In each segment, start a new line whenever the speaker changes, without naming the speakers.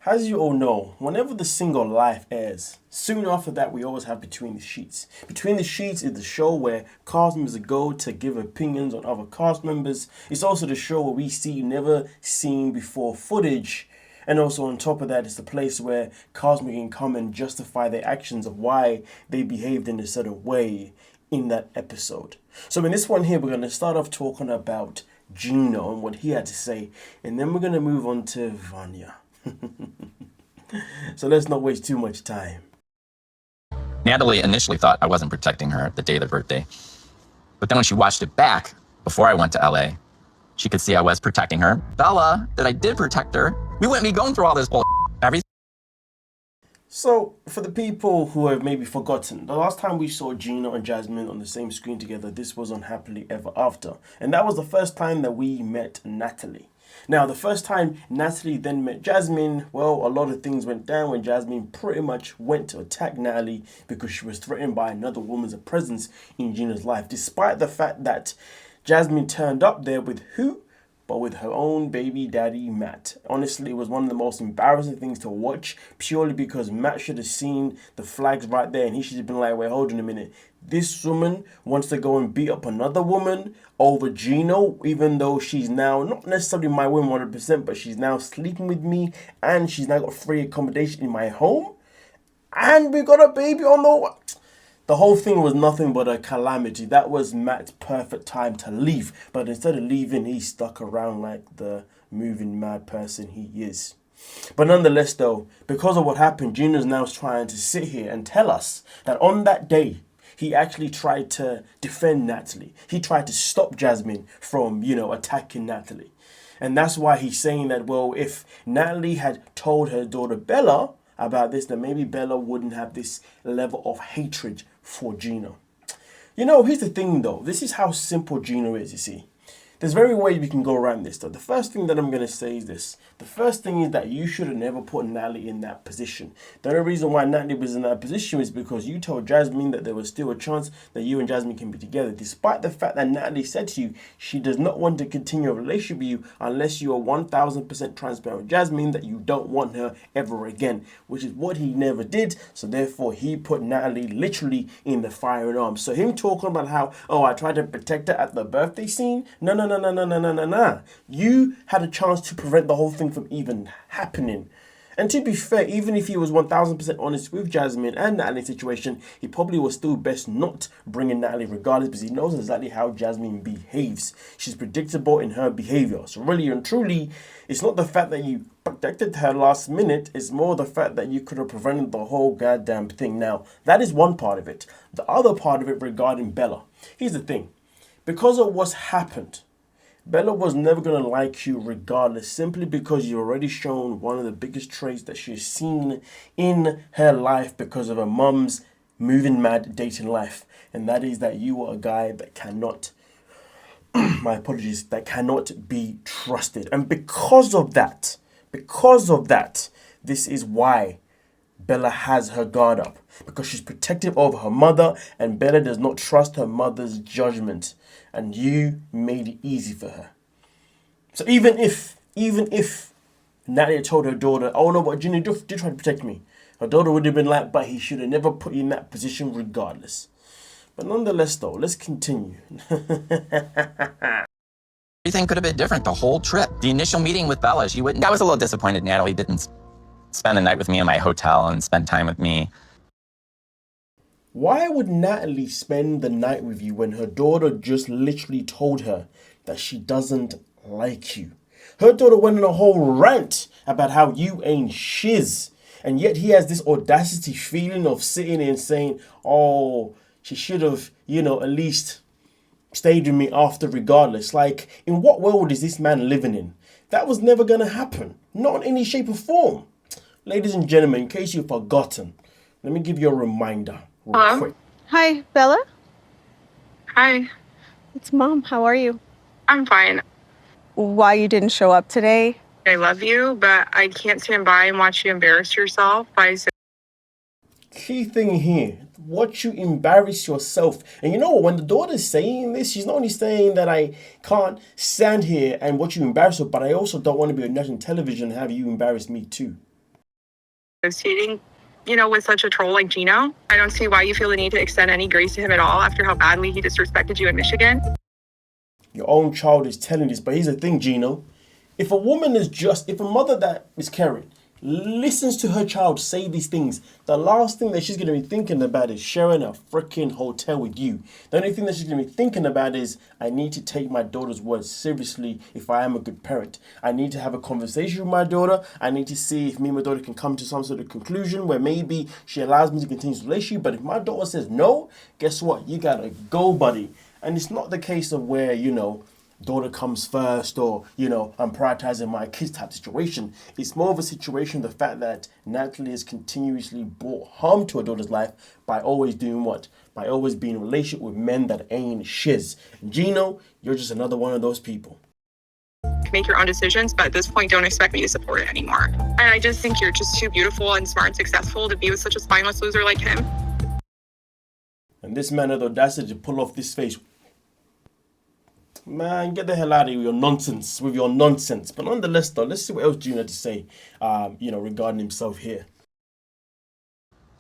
As you all know, whenever The Single Life airs, soon after that we always have Between the Sheets. Between the Sheets is the show where cast members go to give opinions on other cast members. It's also the show where we see never seen before footage. And also on top of that, it's the place where cast members can come and justify their actions of why they behaved in a certain way in that episode. So in this one here, we're going to start off talking about Gino and what he had to say. And then we're going to move on to Vanja. So let's not waste too much time.
Natalie initially thought I wasn't protecting her the day of their birthday. But then when she watched it back, before I went to LA, she could see I was protecting her. Bella, that I did protect her. We wouldn't be going through all this bull.
So, for the people who have maybe forgotten, the last time we saw Gino and Jasmine on the same screen together, this was on Happily Ever After. And that was the first time that we met Natalie. Now, the first time Natalie then met Jasmine, well, a lot of things went down when Jasmine pretty much went to attack Natalie because she was threatened by another woman's presence in Gino's life, despite the fact that Jasmine turned up there with who? But with her own baby daddy, Matt. Honestly, it was one of the most embarrassing things to watch, purely because Matt should have seen the flags right there and he should have been like, wait, hold on a minute. This woman wants to go and beat up another woman over Gino, even though she's now not necessarily my woman 100%, but she's now sleeping with me and she's now got free accommodation in my home. And we got a baby on the... The whole thing was nothing but a calamity. That was Matt's perfect time to leave. But instead of leaving, he stuck around like the moving mad person he is. But nonetheless though, because of what happened, Gino's now trying to sit here and tell us that on that day, he actually tried to defend Natalie. He tried to stop Jasmine from, attacking Natalie. And that's why he's saying that, well, if Natalie had told her daughter Bella about this, then maybe Bella wouldn't have this level of hatred for Gino. Here's the thing though. This is how simple Gino is, you see. There's very ways we can go around this though. The first thing that I'm going to say is this. The first thing is that you should have never put Natalie in that position. The only reason why Natalie was in that position is because you told Jasmine that there was still a chance that you and Jasmine can be together. Despite the fact that Natalie said to you, she does not want to continue a relationship with you unless you are 1000% transparent with Jasmine that you don't want her ever again. Which is what he never did. So therefore he put Natalie literally in the firing arm. So him talking about how, I tried to protect her at the birthday scene. No. You had a chance to prevent the whole thing from even happening. And to be fair, even if he was 1000% honest with Jasmine and Natalie's situation, he probably was still best not bringing Natalie regardless because he knows exactly how Jasmine behaves. She's predictable in her behavior. So really and truly, it's not the fact that you protected her last minute, it's more the fact that you could have prevented the whole goddamn thing. Now, that is one part of it. The other part of it regarding Bella. Here's the thing. Because of what's happened, Bella was never going to like you regardless, simply because you've already shown one of the biggest traits that she's seen in her life because of her mum's moving mad dating life. And that is that you are a guy that cannot, my apologies, that cannot be trusted. And because of that, this is why Bella has her guard up, because she's protective of her mother and Bella does not trust her mother's judgment, and you made it easy for her. So even if Natalie told her daughter, oh no, but Gino did try to protect me, her daughter would have been like, but he should have never put you in that position regardless. But nonetheless though, let's continue.
Everything could have been different the whole trip. The initial meeting with Bella, she wouldn't. I was a little disappointed Natalie didn't spend the night with me in my hotel and spend time with me.
Why would Natalie spend the night with you when her daughter just literally told her that she doesn't like you? Her daughter went on a whole rant about how you ain't shiz. And yet he has this audacity feeling of sitting there and saying, oh, she should have, at least stayed with me after regardless. Like, in what world is this man living in? That was never going to happen. Not in any shape or form. Ladies and gentlemen, in case you've forgotten, let me give you a reminder real quick.
Hi, Bella.
Hi.
It's Mom. How are you?
I'm fine.
Why you didn't show up today?
I love you, but I can't stand by and watch you embarrass yourself by saying...
Key thing here, watch you embarrass yourself. And you know what, when the daughter's saying this, she's not only saying that I can't stand here and watch you embarrass her, but I also don't want to be on national television and have you embarrass me too.
associating, with such a troll like Gino. I don't see why you feel the need to extend any grace to him at all after how badly he disrespected you in Michigan.
Your own child is telling this, but here's the thing, Gino. If a mother that is caring listens to her child say these things, the last thing that she's going to be thinking about is sharing a freaking hotel with you. The only thing that she's going to be thinking about is, I need to take my daughter's words seriously if I am a good parent. I need to have a conversation with my daughter. I need to see if me and my daughter can come to some sort of conclusion where maybe she allows me to continue this relationship. But if my daughter says no, guess what? You got to go, buddy. And it's not the case of where, daughter comes first or, I'm prioritizing my kids type situation. It's more of a situation, the fact that Natalie has continuously brought harm to her daughter's life by always doing what? By always being in a relationship with men that ain't shiz. And Gino, you're just another one of those people.
Make your own decisions, but at this point, don't expect me to support it anymore. And I just think you're just too beautiful and smart and successful to be with such a spineless loser like him.
And this man had the audacity to pull off this face. Man, get the hell out of here with your nonsense. But nonetheless, though, let's see what else Gino had to say, regarding himself here.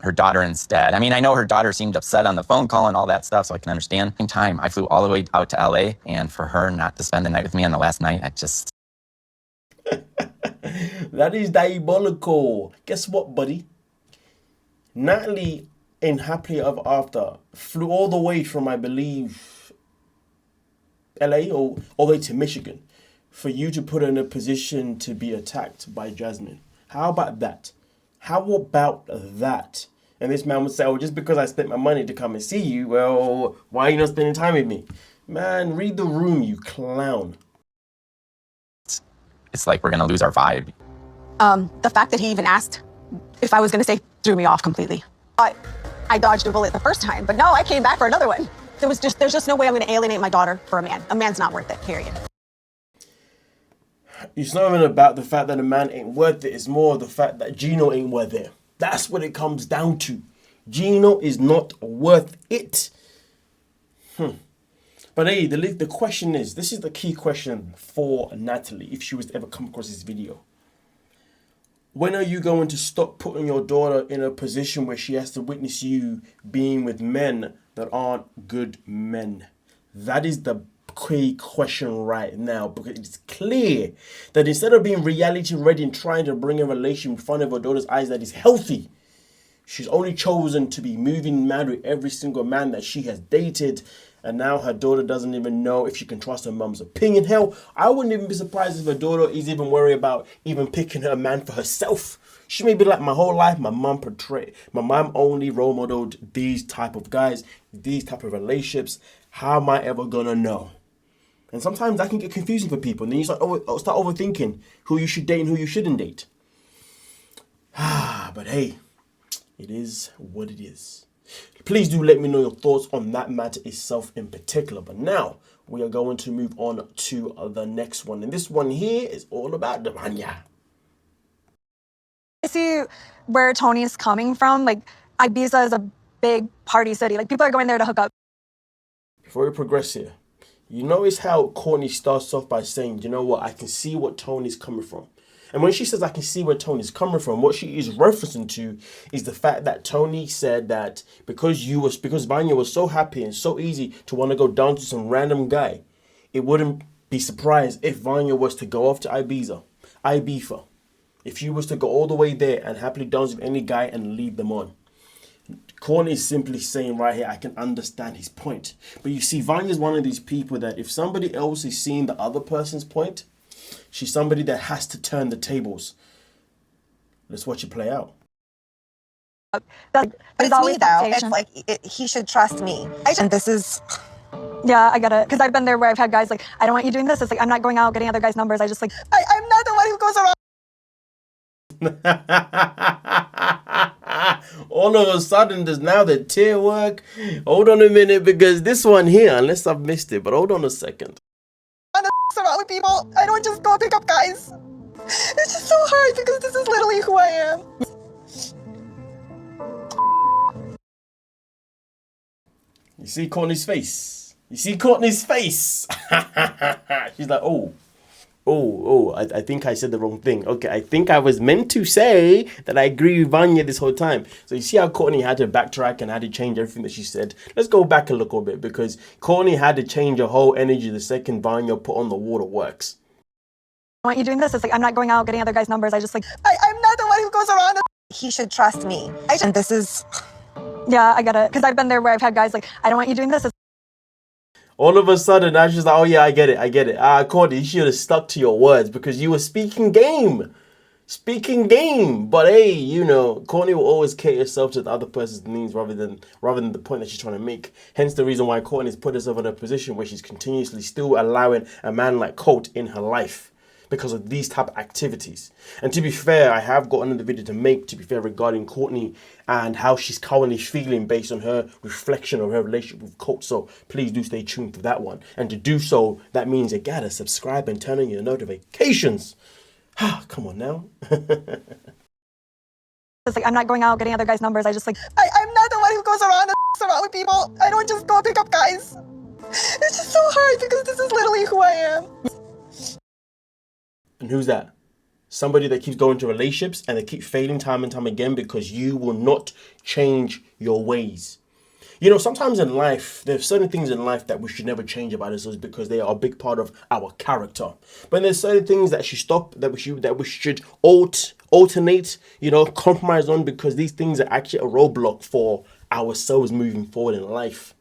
Her daughter instead. I mean, I know her daughter seemed upset on the phone call and all that stuff, so I can understand. In time, I flew all the way out to LA, and for her not to spend the night with me on the last night, I just...
That is diabolical. Guess what, buddy? Natalie, in Happily Ever After, flew all the way from, I believe, LA or all the way to Michigan for you to put her in a position to be attacked by Jasmine. How about that? How about that? And this man would say, oh, just because I spent my money to come and see you, well, why are you not spending time with me? Man, read the room, you clown.
It's like we're going to lose our vibe.
The fact that he even asked if I was going to stay threw me off completely. I dodged a bullet the first time, but no, I came back for another one. There's just no way I'm going to alienate my daughter for a man. A man's not worth it, period.
It's not even about the fact that a man ain't worth it. It's more the fact that Gino ain't worth it. That's what it comes down to. Gino is not worth it. But hey, the question is, this is the key question for Natalie, if she was to ever come across this video. When are you going to stop putting your daughter in a position where she has to witness you being with men that aren't good men? That is the key question right now, because it's clear that instead of being reality ready and trying to bring a relation in front of her daughter's eyes that is healthy, she's only chosen to be moving mad with every single man that she has dated. And now her daughter doesn't even know if she can trust her mum's opinion. Hell, I wouldn't even be surprised if her daughter is even worried about even picking her man for herself. She may be like, my whole life, my mum only role modeled these type of guys, these type of relationships. How am I ever gonna know? And sometimes that can get confusing for people. And then you start overthinking who you should date and who you shouldn't date. But hey, it is what it is. Please do let me know your thoughts on that matter itself in particular. But now we are going to move on to the next one. And this one here is all about the Vanja.
I see where Tony is coming from. Like, Ibiza is a big party city. Like, people are going there to hook up.
Before we progress here, you notice how Courtney starts off by saying, you know what, I can see what Tony's coming from. And when she says, I can see where Tony's coming from, what she is referencing to is the fact that Tony said that because Vanja was so happy and so easy to want to go down to some random guy, it wouldn't be surprised if Vanja was to go off to Ibiza. If she was to go all the way there and happily dance with any guy and lead them on. Courtney is simply saying right here, I can understand his point. But you see, Vanja is one of these people that if somebody else is seeing the other person's point, she's somebody that has to turn the tables. Let's watch it play out.
But
It's me, though. It's like, he should trust me. And this is...
Yeah, I get it. Because I've been there where I've had guys like, I don't want you doing this. It's like, I'm not going out getting other guys' numbers. I just like, I'm not the one who goes around.
All of a sudden, there's now the tear work. Hold on a minute, because this one here, unless I've missed it, but hold on a second.
Around with people. I don't just go pick up guys. It's just so hard because this is literally who I am.
You see Courtney's face? You see Courtney's face? She's like, oh, I think I said the wrong thing. Okay, I think I was meant to say that I agree with Vanya this whole time. So you see how Courtney had to backtrack and had to change everything that she said. Let's go back a little bit because Courtney had to change her whole energy the second Vanya put on the waterworks.
Why aren't you doing this? It's like, I'm not going out getting other guys' numbers. I just like,
I'm not the one who goes around. He should trust me. And this is...
yeah, I get it. Because I've been there where I've had guys like, I don't want you doing this.
All of a sudden, now she's like, oh yeah, I get it. Courtney, you should have stuck to your words because you were speaking game. But hey, you know, Courtney will always cater herself to the other person's needs rather than the point that she's trying to make. Hence the reason why Courtney's put herself in a position where she's continuously still allowing a man like Colt in her life because of these type of activities. And to be fair, I have got another video to make, to be fair, regarding Courtney and how she's currently feeling based on her reflection of her relationship with Colt. So please do stay tuned for that one. And to do so, that means you gotta subscribe and turn on your notifications. Come on now.
It's like, I'm not going out getting other guys' numbers. I just like,
I'm not the one who goes around and around with people. I don't just go pick up guys. It's just so hard because this is literally who I am.
And who's that? Somebody that keeps going to relationships and they keep failing time and time again because you will not change your ways. You know, sometimes in life, there's certain things in life that we should never change about ourselves because they are a big part of our character. But there's certain things that we should alternate, you know, compromise on because these things are actually a roadblock for ourselves moving forward in life.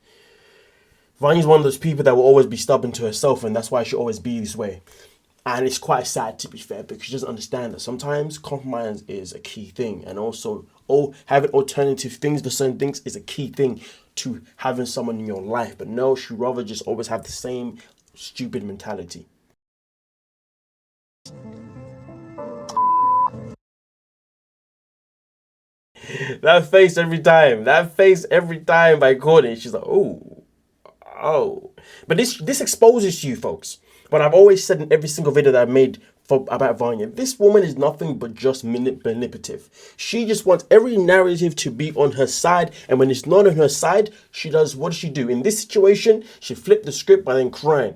Vanya's one of those people that will always be stubborn to herself, and that's why she'll always be this way. And it's quite sad, to be fair, because she doesn't understand that sometimes compromise is a key thing. And also, having alternative things for certain things is a key thing to having someone in your life. But no, she'd rather just always have the same stupid mentality. That face every time by Courtney. She's like, oh. But this exposes you, folks. But I've always said in every single video that I've made about Vanya, this woman is nothing but just manipulative. She just wants every narrative to be on her side, and when it's not on her side, what does she do? In this situation, she flipped the script by then crying.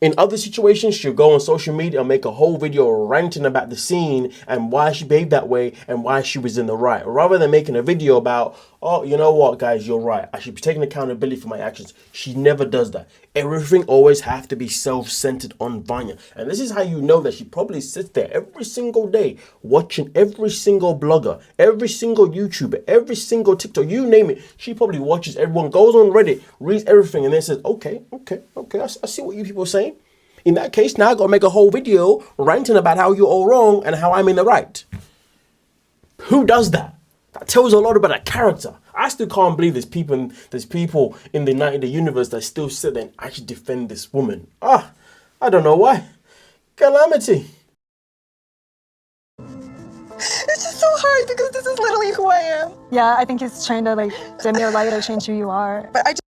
In other situations, she'll go on social media and make a whole video ranting about the scene and why she behaved that way and why she was in the right. Rather than making a video about, oh, you know what, guys, you're right. I should be taking accountability for my actions. She never does that. Everything always have to be self-centered on Vanya. And this is how you know that she probably sits there every single day watching every single blogger, every single YouTuber, every single TikTok, you name it. She probably watches everyone, goes on Reddit, reads everything, and then says, okay, I see what you people are saying. In that case, now I got to make a whole video ranting about how you're all wrong and how I'm in the right. Who does that? That tells a lot about a character. I still can't believe there's people in the universe that still sit there and actually defend this woman. I don't know why. Calamity.
It's just so hard because this is literally who I am.
yeah, I think he's trying to like dim your light or change who you are.
But I just...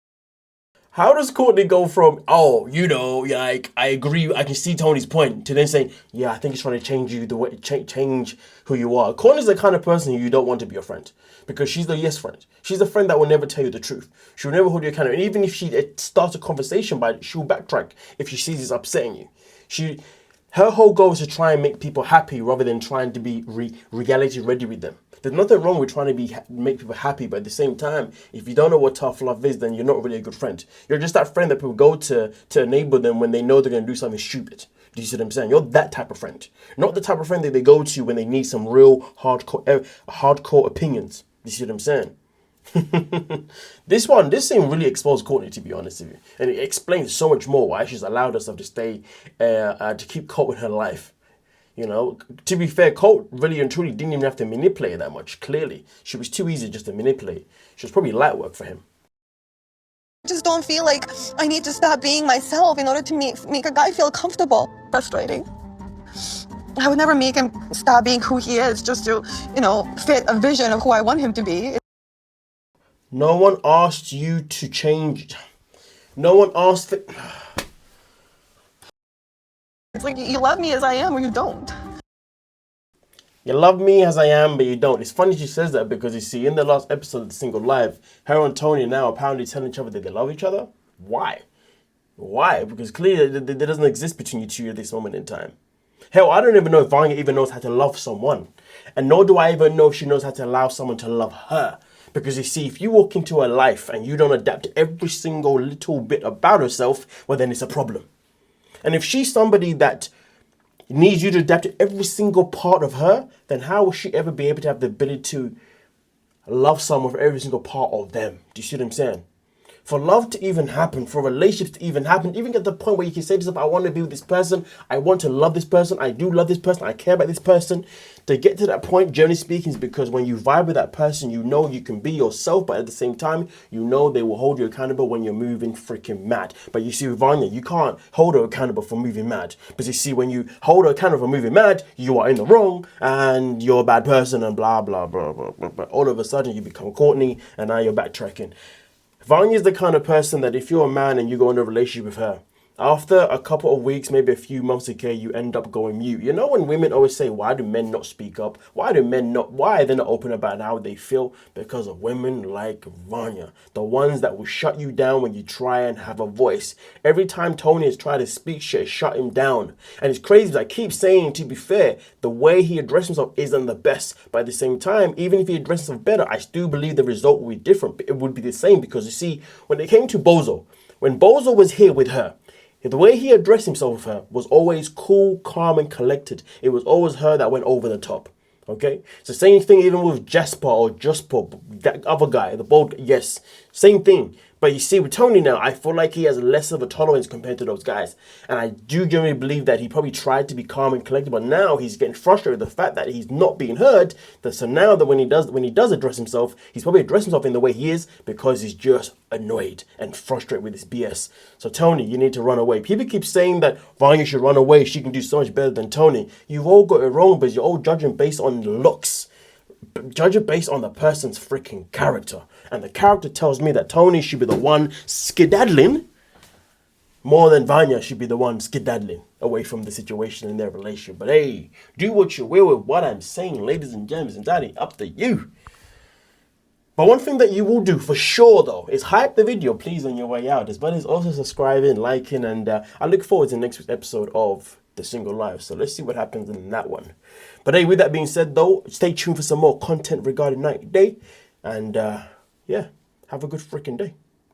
How does Courtney go from, like, I agree, I can see Tony's point, to then saying, yeah, I think he's trying to change you, the way, change who you are. Courtney's the kind of person who you don't want to be your friend, because she's the yes friend. She's the friend that will never tell you the truth. She'll never hold you accountable. And even if she starts a conversation by it, she'll backtrack if she sees it's upsetting you. Her whole goal is to try and make people happy rather than trying to be reality ready with them. There's nothing wrong with trying to make people happy, but at the same time, if you don't know what tough love is, then you're not really a good friend. You're just that friend that people go to enable them when they know they're going to do something stupid. Do you see what I'm saying? You're that type of friend. Not the type of friend that they go to when they need some real hardcore opinions. Do you see what I'm saying? This scene really exposed Courtney, to be honest with you. And it explains so much more why she's allowed herself to stay, to keep Colt in her life. You know, to be fair, Colt really and truly didn't even have to manipulate her that much, clearly. She was too easy just to manipulate. She was probably light work for him.
I just don't feel like I need to stop being myself in order to make a guy feel comfortable. Frustrating. I would never make him stop being who he is just to, fit a vision of who I want him to be.
No one asked you to change. No one asked it.
It's like you love me as I am or you don't.
You love me as I am, but you don't. It's funny she says that because you see, in the last episode of The Single Life, her and Tony are now apparently telling each other that they love each other. Why? Why? Because clearly there doesn't exist between you two at this moment in time. Hell, I don't even know if Vanya even knows how to love someone. And nor do I even know if she knows how to allow someone to love her. Because you see, if you walk into her life and you don't adapt to every single little bit about herself, well, then it's a problem. And if she's somebody that needs you to adapt to every single part of her, then how will she ever be able to have the ability to love someone for every single part of them? Do you see what I'm saying? For love to even happen, for relationships to even happen, even get to the point where you can say to yourself, I want to be with this person, I want to love this person, I do love this person, I care about this person. To get to that point, generally speaking, is because when you vibe with that person, you know you can be yourself, but at the same time, you know they will hold you accountable when you're moving freaking mad. But you see with Vanya, you can't hold her accountable for moving mad. Because you see, when you hold her accountable for moving mad, you are in the wrong, and you're a bad person, and blah, blah, blah, blah, blah. But all of a sudden, you become Courtney, and now you're backtracking. Vanya's the kind of person that if you're a man and you go into a relationship with her, after a couple of weeks, maybe a few months ago, you end up going mute. You know when women always say, why do men not speak up? Why are they not open about how they feel? Because of women like Vanya. The ones that will shut you down when you try and have a voice. Every time Tony has tried to speak shit, shut him down. And it's crazy because I keep saying, to be fair, the way he addressed himself isn't the best. But at the same time, even if he addressed himself better, I still believe the result will be different. It would be the same because you see, when it came to Bozo, when Bozo was here with her, the way he addressed himself with her was always cool, calm, and collected. It was always her that went over the top. Okay? It's the same thing even with Jasper or Jasper, that other guy, the bald guy. Yes, same thing. But you see, with Tony now, I feel like he has less of a tolerance compared to those guys. And I do genuinely believe that he probably tried to be calm and collected, but now he's getting frustrated with the fact that he's not being heard. So now that when he does address himself, he's probably addressing himself in the way he is because he's just annoyed and frustrated with his BS. So Tony, you need to run away. People keep saying that Vanya should run away. She can do so much better than Tony. You've all got it wrong, but you're all judging based on looks. Judge it based on the person's freaking character. And the character tells me that Tony should be the one skedaddling more than Vanya should be the one skedaddling away from the situation in their relationship. But hey, do what you will with what I'm saying, ladies and gents. It's entirely up to you. But one thing that you will do for sure, though, is hype the video, please, on your way out. As well as also subscribing, liking, and I look forward to the next episode of The Single Life. So let's see what happens in that one. But hey, with that being said, though, stay tuned for some more content regarding 90 Day. And yeah, have a good freaking day.